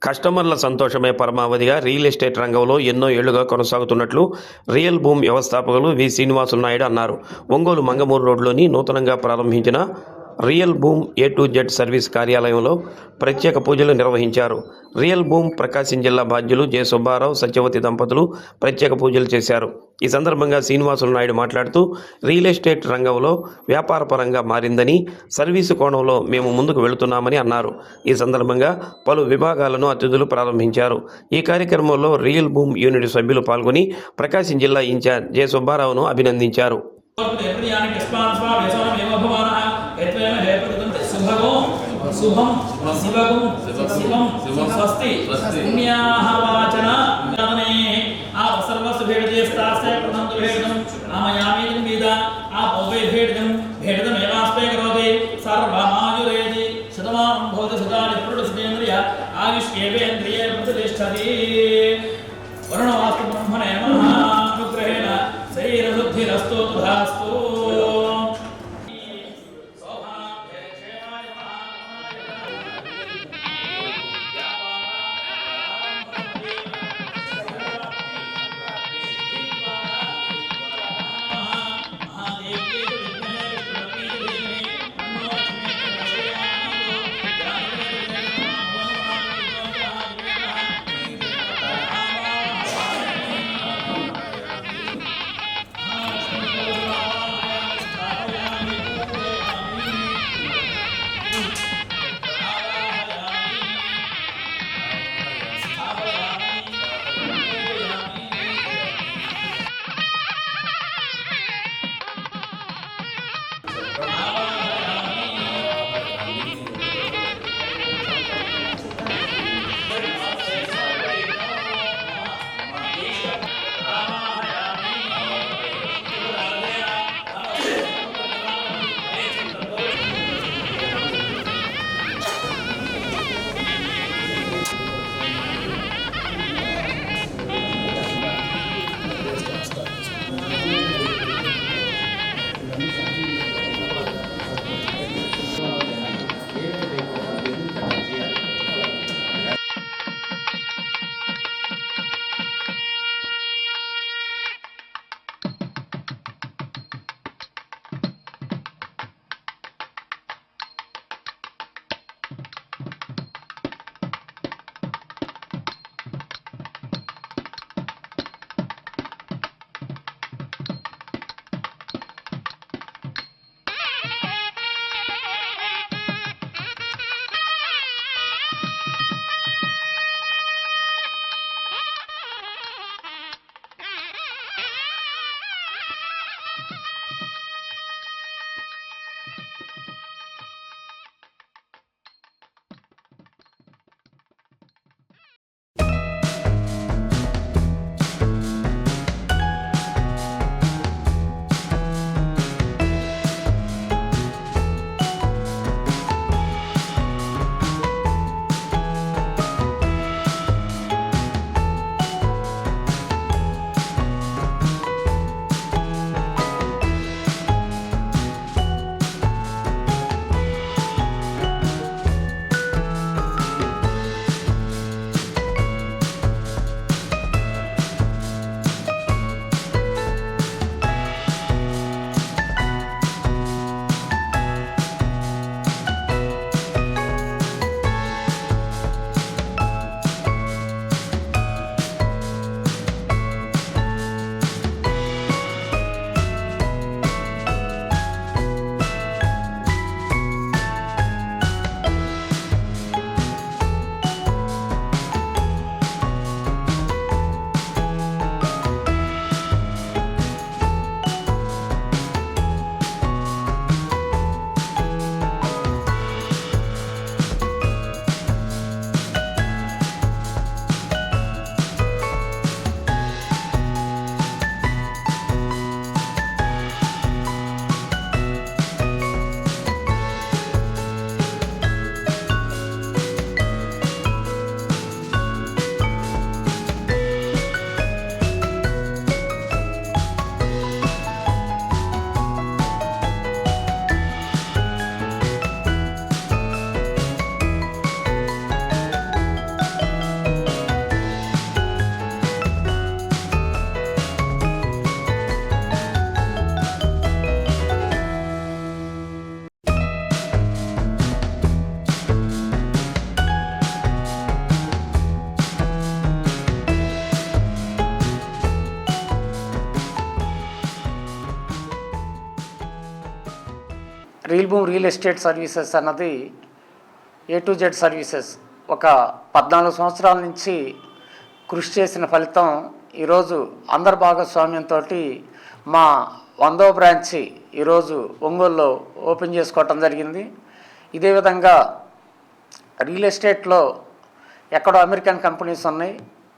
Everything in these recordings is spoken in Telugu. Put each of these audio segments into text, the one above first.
కస్టమర్ల సంతోషమే పరమావధిగా రియల్ ఎస్టేట్ రంగంలో ఎన్నో ఏళ్లుగా కొనసాగుతున్నట్లు రియల్ భూమ్ వ్యవస్థాపకులు వి శ్రీనివాసులు నాయుడు అన్నారు. ఒంగోలు మంగమూరు రోడ్లోని నూతనంగా ప్రారంభించిన real boom A to Z service కార్యాలయంలో ప్రత్యేక పూజలు నిర్వహించారు. రియల్ భూమ్ ప్రకాశం జిల్లా బాధ్యులు జె సుబ్బారావు, సత్యవతి దంపతులు ప్రత్యేక పూజలు చేశారు. ఈ సందర్భంగా శ్రీనివాసులు నాయుడు మాట్లాడుతూ రియల్ ఎస్టేట్ రంగంలో వ్యాపారపరంగా మారిందని, సర్వీసు కోణంలో మేము ముందుకు వెళుతున్నామని అన్నారు. ఈ సందర్భంగా పలు విభాగాలను అతిథులు ప్రారంభించారు. ఈ కార్యక్రమంలో రియల్ భూమ్ యూనిట్ సభ్యులు పాల్గొని ప్రకాశం జిల్లా ఇన్ఛార్జ్ జె సుబ్బారావును అభినందించారు. शुभम शिवगुम शिवम स्वस्ति पुण्याः वाचन गणने आप सर्वस्व भेडजेस्तास्य प्रथम भेडदम आमयामीदं वेद आप ओवे भेडदम एवास्ते करोति सर्वमायुरेति शतमानं भवति सदानि पुरुषेन्द्रिय आयुष्येवेन्द्रिये प्रतिष्ठति वर्णवास्तु ब्रह्मणे नमः अनुग्रहेण शरीरशुद्धिरस्तु तथास्तु. Real boom real estate services అన్నది A to Z సర్వీసెస్ ఒక 14 సంవత్సరాల నుంచి కృషి చేసిన ఫలితం ఈరోజు అందరి భాగస్వామ్యంతో మా 100వ బ్రాంచి ఈరోజు ఒంగోలులో ఓపెన్ చేసుకోవటం జరిగింది. ఇదే విధంగా రియల్ ఎస్టేట్లో ఎక్కడో అమెరికన్ కంపెనీస్ ఉన్నాయి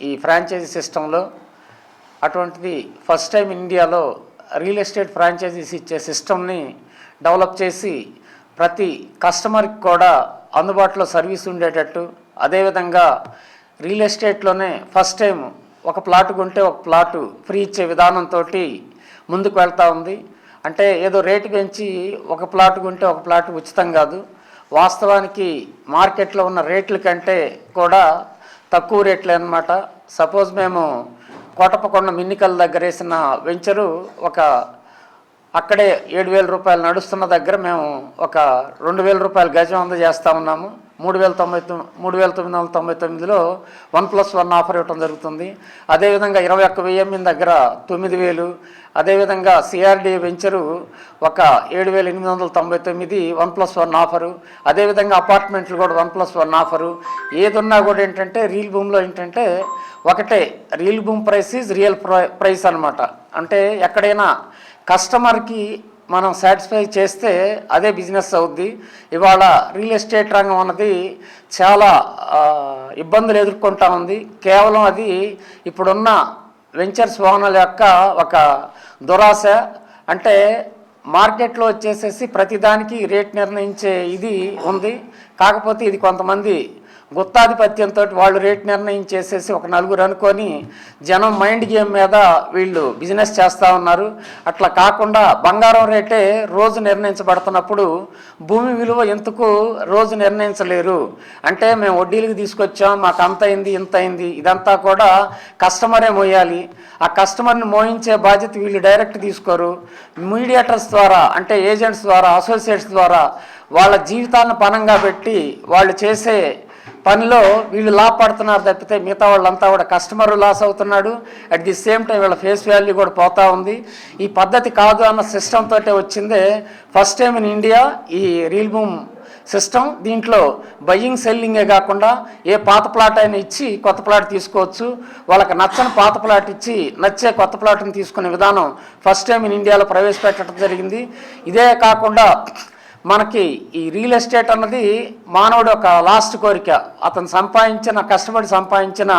ఈ ఫ్రాంచైజీ సిస్టంలో. అటువంటిది ఫస్ట్ టైం ఇండియాలో రియల్ ఎస్టేట్ ఫ్రాంచైజీస్ ఇచ్చే సిస్టమ్ని డెవలప్ చేసి ప్రతి కస్టమర్కి కూడా అందుబాటులో సర్వీస్ ఉండేటట్టు, అదేవిధంగా రియల్ ఎస్టేట్లోనే ఫస్ట్ టైం ఒక ప్లాట్ కొంటే ఒక ప్లాటు ఫ్రీ ఇచ్చే విధానంతో ముందుకు వెళ్తూ ఉంది. అంటే ఏదో రేటు పెంచి ఒక ప్లాట్ కొంటే ఒక ప్లాట్ ఉచితం కాదు, వాస్తవానికి మార్కెట్లో ఉన్న రేట్ల కంటే కూడా తక్కువ రేట్లే అన్నమాట. సపోజ్ మేము కోటప్పకొండ మిన్నికల్ దగ్గర వేసిన వెంచరు అక్కడే 7,000 రూపాయలు నడుస్తున్న దగ్గర మేము ఒక 2,000 రూపాయలు గజం అందజేస్తూ ఉన్నాము. 3,999లో 1+1 ఆఫర్ ఇవ్వడం జరుగుతుంది. అదేవిధంగా 21,000 దగ్గర 9,000. అదేవిధంగా సిఆర్డి వెంచరు ఒక 7,899 1+1 ఆఫరు. అదేవిధంగా అపార్ట్మెంట్లు కూడా 1+1 ఆఫరు. ఏదున్నా కూడా ఏంటంటే రియల్ భూమిలో ఏంటంటే ఒకటే రియల్ భూమి ప్రైస్ ఈజ్ రియల్ ప్రైస్ అనమాట. అంటే ఎక్కడైనా కస్టమర్కి మనం సాటిస్ఫై చేస్తే అదే బిజినెస్ అవుద్ది. ఇవాళ రియల్ ఎస్టేట్ రంగం అన్నది చాలా ఇబ్బందులు ఎదుర్కొంటా ఉంది. కేవలం అది ఇప్పుడున్న వెంచర్స్ ఓనర్ల యొక్క ఒక దురాశ. అంటే మార్కెట్లో వచ్చేసేసి ప్రతిదానికి రేట్ నిర్ణయించే ఇది ఉంది. కాకపోతే ఇది కొంతమంది గుత్తాధిపత్యంతో వాళ్ళు రేట్ నిర్ణయించేసేసి ఒక నలుగురు అనుకొని జనం మైండ్ గేమ్ మీద వీళ్ళు బిజినెస్ చేస్తూ ఉన్నారు. అట్లా కాకుండా బంగారం రేటే రోజు నిర్ణయించబడుతున్నప్పుడు భూమి విలువ ఎందుకు రోజు నిర్ణయించలేరు? అంటే మేము వడ్డీలకు తీసుకొచ్చాం, మాకు అంత అయింది ఇంత అయింది, ఇదంతా కూడా కస్టమరే మోయాలి. ఆ కస్టమర్ని మోయించే బాధ్యత వీళ్ళు డైరెక్ట్ తీసుకోరు. మీడియేటర్స్ ద్వారా అంటే ఏజెంట్స్ ద్వారా అసోసియేట్స్ ద్వారా వాళ్ళ జీవితాలను పణంగా పెట్టి వాళ్ళు చేసే పనిలో వీళ్ళు లాభపడుతున్నారు తప్పితే మిగతా వాళ్ళంతా కూడా కస్టమర్ లాస్ అవుతున్నాడు. అట్ ది సేమ్ టైం వీళ్ళ ఫేస్ వాల్యూ కూడా పోతూ ఉంది. ఈ పద్ధతి కాదు అన్న సిస్టమ్ తోటే వచ్చిందే ఫస్ట్ టైం ఇన్ ఇండియా ఈ రియల్ భూమ్ సిస్టమ్. దీంట్లో బయ్యింగ్ సెల్లింగే కాకుండా ఏ పాత ప్లాట్ అయినా ఇచ్చి కొత్త ప్లాట్ తీసుకోవచ్చు. వాళ్ళకి నచ్చని పాత ప్లాట్ ఇచ్చి నచ్చే కొత్త ప్లాట్ని తీసుకునే విధానం ఫస్ట్ టైం ఇన్ ఇండియాలో ప్రవేశపెట్టడం జరిగింది. ఇదే కాకుండా మనకి ఈ రియల్ ఎస్టేట్ అన్నది మానవుడు ఒక లాస్ట్ కోరిక. అతను సంపాదించిన కష్టపడి సంపాదించిన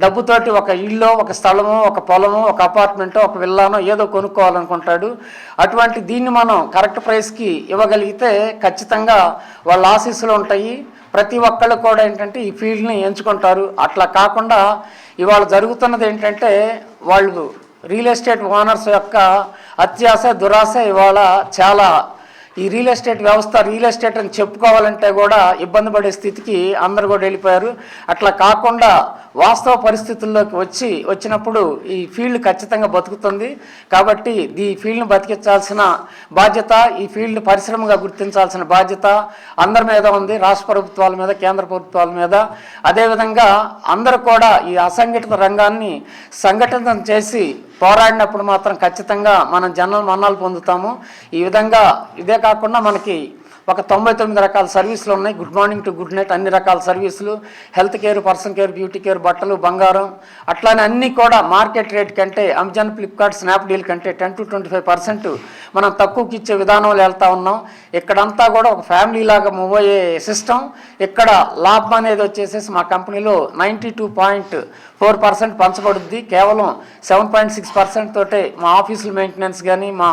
డబ్బుతోటి ఒక ఇల్లు, ఒక స్థలము, ఒక పొలము, ఒక అపార్ట్మెంటో, ఒక విల్లానో ఏదో కొనుక్కోవాలనుకుంటాడు. అటువంటి దీన్ని మనం కరెక్ట్ ప్రైస్కి ఇవ్వగలిగితే ఖచ్చితంగా వాళ్ళ ఆశీస్సులు ఉంటాయి. ప్రతి ఒక్కళ్ళు కూడా ఏంటంటే ఈ ఫీల్డ్ని ఎంచుకుంటారు. అట్లా కాకుండా ఇవాళ జరుగుతున్నది ఏంటంటే వాళ్ళు రియల్ ఎస్టేట్ ఓనర్స్ యొక్క అత్యాశ దురాశ ఇవాళ చాలా ఈ రియల్ ఎస్టేట్ వ్యవస్థ రియల్ ఎస్టేట్ అని చెప్పుకోవాలంటే కూడా ఇబ్బంది పడే స్థితికి అందరు కూడా వెళ్ళిపోయారు. అట్లా కాకుండా వాస్తవ పరిస్థితుల్లోకి వచ్చినప్పుడు ఈ ఫీల్డ్ ఖచ్చితంగా బతుకుతుంది. కాబట్టి ఈ ఫీల్డ్ని బతికించాల్సిన బాధ్యత, ఈ ఫీల్డ్ పరిశ్రమగా గుర్తించాల్సిన బాధ్యత అందరి మీద ఉంది, రాష్ట్ర ప్రభుత్వాల మీద, కేంద్ర ప్రభుత్వాల మీద. అదేవిధంగా అందరూ కూడా ఈ అసంఘటిత రంగాన్ని సంఘటితం చేసి పోరాడినప్పుడు మాత్రం ఖచ్చితంగా మనం జనాలు మన్నాలు పొందుతాము. ఈ విధంగా ఇదే కాకుండా మనకి ఒక 99 రకాల సర్వీసులు ఉన్నాయి. Good morning to good night అన్ని రకాల సర్వీసులు, health care, person care, beauty care, బట్టలు, బంగారం, అట్లానే అన్నీ కూడా మార్కెట్ రేట్ కంటే అమెజాన్, ఫ్లిప్కార్ట్, స్నాప్డీల్ కంటే 10 to 25% మనం తక్కువకి ఇచ్చే విధానంలో వెళ్తూ ఉన్నాం. ఇక్కడంతా కూడా ఒక ఫ్యామిలీ లాగా మూవ్ అయ్యే సిస్టమ్. ఇక్కడ లాభం అనేది వచ్చేసేసి మా కంపెనీలో 92.4% పంచబడుద్ది. కేవలం 7.6% తోటే మా ఆఫీసుల మెయింటెనెన్స్ కానీ మా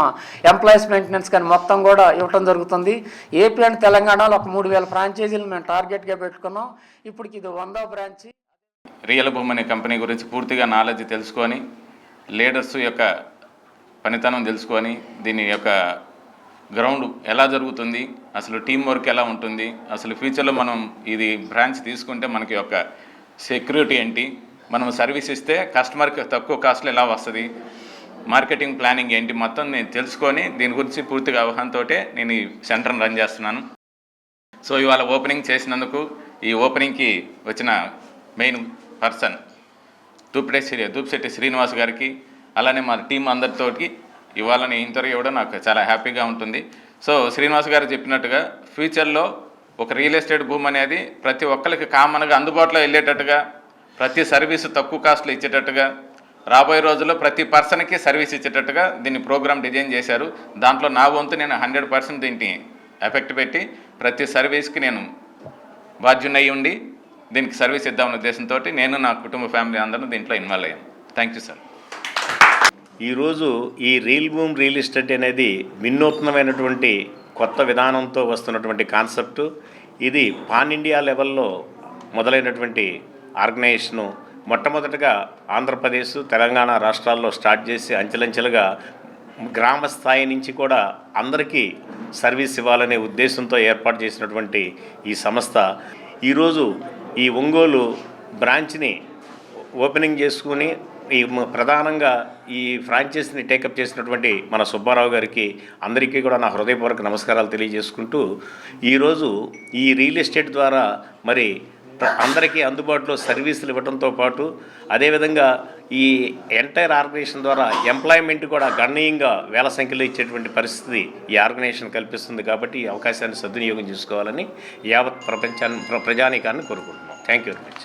ఎంప్లాయీస్ మెయింటెనెన్స్ కానీ మొత్తం కూడా ఇవ్వటం జరుగుతుంది. ఏపీ అండ్ తెలంగాణలో ఒక 3,000 ఫ్రాంచైజీలు మేము టార్గెట్గా పెట్టుకున్నాం. ఇప్పటికి ఇది 100వ బ్రాంచ్. రియల్ భూమ్ అనే కంపెనీ గురించి పూర్తిగా నాలెడ్జ్ తెలుసుకొని, లీడర్స్ యొక్క పనితనం తెలుసుకొని, దీని యొక్క గ్రౌండ్ ఎలా జరుగుతుంది, అసలు టీం వర్క్ ఎలా ఉంటుంది, అసలు ఫ్యూచర్లో మనం ఇది బ్రాంచ్ తీసుకుంటే మనకి యొక్క సెక్యూరిటీ ఏంటి, మనం సర్వీస్ ఇస్తే కస్టమర్కి తక్కువ కాస్ట్లో ఎలా వస్తుంది, మార్కెటింగ్ ప్లానింగ్ ఏంటి, మొత్తం నేను తెలుసుకొని దీని గురించి పూర్తిగా అవగాహనతో నేను ఈ సెంటర్ని రన్ చేస్తున్నాను. సో ఇవాళ ఓపెనింగ్ చేసినందుకు ఈ ఓపెనింగ్కి వచ్చిన మెయిన్ పర్సన్ దూప్శెట్టి శ్రీనివాస్ గారికి, అలానే మా టీం అందరితోటి ఇవాళ ఇంటర్వ్యూ ఇవ్వడం నాకు చాలా హ్యాపీగా ఉంటుంది. సో శ్రీనివాస్ గారు చెప్పినట్టుగా ఫ్యూచర్లో ఒక రియల్ ఎస్టేట్ భూమి అనేది ప్రతి ఒక్కరికి కామన్గా అందుబాటులో వెళ్ళేటట్టుగా, ప్రతి సర్వీసు తక్కువ కాస్ట్లో ఇచ్చేటట్టుగా, రాబోయే రోజుల్లో ప్రతి పర్సన్కి సర్వీస్ ఇచ్చేటట్టుగా దీన్ని ప్రోగ్రామ్ డిజైన్ చేశారు. దాంట్లో నా వంతు నేను 100% దీన్ని ఎఫెక్ట్ పెట్టి ప్రతి సర్వీస్కి నేను బాధ్యున్నయ్యి ఉండి దీనికి సర్వీస్ ఇద్దామనే ఉద్దేశంతో నేను నా కుటుంబ ఫ్యామిలీ అందరూ దీంట్లో ఇన్వాల్వ్ అయ్యాను. Thank you sir. ఈరోజు ఈ రియల్ భూమ్ రియల్ ఎస్టేట్ అనేది వినూత్నమైనటువంటి కొత్త విధానంతో వస్తున్నటువంటి కాన్సెప్టు. ఇది పాన్ ఇండియా లెవెల్లో మొదలైనటువంటి ఆర్గనైజేషను మొట్టమొదటగా ఆంధ్రప్రదేశ్, తెలంగాణ రాష్ట్రాల్లో స్టార్ట్ చేసి అంచెలంచెలుగా గ్రామ స్థాయి నుంచి కూడా అందరికీ సర్వీస్ ఇవ్వాలనే ఉద్దేశంతో ఏర్పాటు చేసినటువంటి ఈ సంస్థ ఈరోజు ఈ ఒంగోలు బ్రాంచ్ని ఓపెనింగ్ చేసుకుని ఈ ప్రధానంగా ఈ ఫ్రాంచైజీని టేకప్ చేసినటువంటి మన సుబ్బారావు గారికి అందరికీ కూడా నా హృదయపూర్వక నమస్కారాలు తెలియజేసుకుంటూ, ఈరోజు ఈ రియల్ ఎస్టేట్ ద్వారా మరి అందరికీ అందుబాటులో సర్వీసులు ఇవ్వడంతో పాటు అదేవిధంగా ఈ ఎంటైర్ ఆర్గనైజేషన్ ద్వారా ఎంప్లాయ్మెంట్ కూడా గణనీయంగా వేల సంఖ్యలో ఇచ్చేటువంటి పరిస్థితి ఈ ఆర్గనైజేషన్ కల్పిస్తుంది. కాబట్టి ఈ అవకాశాన్ని సద్వినియోగం చేసుకోవాలని యావత్ ప్రజానీకాన్ని కోరుకుంటున్నాం. Thank you very much.